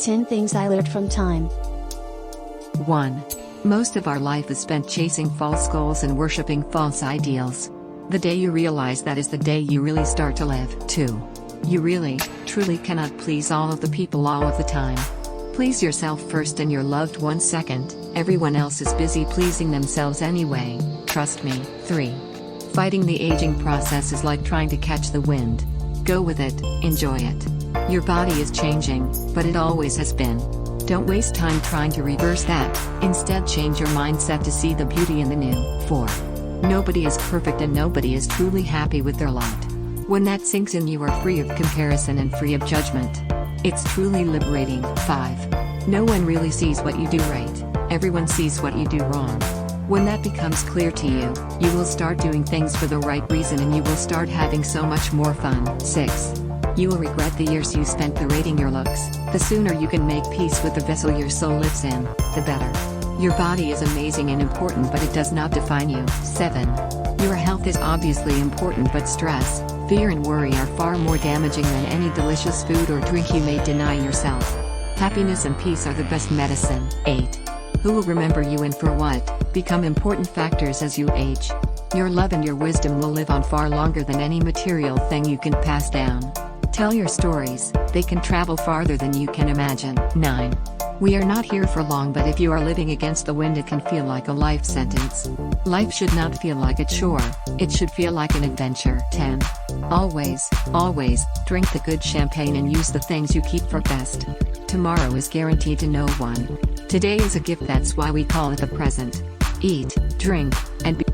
10 things I learned from time. 1. Most of our life is spent chasing false goals and worshipping false ideals. The day you realize that is the day you really start to live. 2. You really, truly cannot please all of the people all of the time. Please yourself first and your loved ones second. Everyone else is busy pleasing themselves anyway, trust me. 3. Fighting the aging process is like trying to catch the wind. Go with it, enjoy it. Your body is changing, but it always has been. Don't waste time trying to reverse that, instead change your mindset to see the beauty in the new. 4. Nobody is perfect and nobody is truly happy with their lot. When that sinks in, you are free of comparison and free of judgment. It's truly liberating. 5. No one really sees what you do right, everyone sees what you do wrong. When that becomes clear to you, you will start doing things for the right reason and you will start having so much more fun. 6. You will regret the years you spent berating your looks. The sooner you can make peace with the vessel your soul lives in, the better. Your body is amazing and important, but it does not define you. 7. Your health is obviously important, but stress, fear and worry are far more damaging than any delicious food or drink you may deny yourself. Happiness and peace are the best medicine. 8. Who will remember you and for what, become important factors as you age. Your love and your wisdom will live on far longer than any material thing you can pass down. Tell your stories, they can travel farther than you can imagine. 9. We are not here for long, but if you are living against the wind it can feel like a life sentence. Life should not feel like a chore, it should feel like an adventure. 10. Always, always, drink the good champagne and use the things you keep for best. Tomorrow is guaranteed to no one. Today is a gift, that's why we call it the present. Eat, drink, and be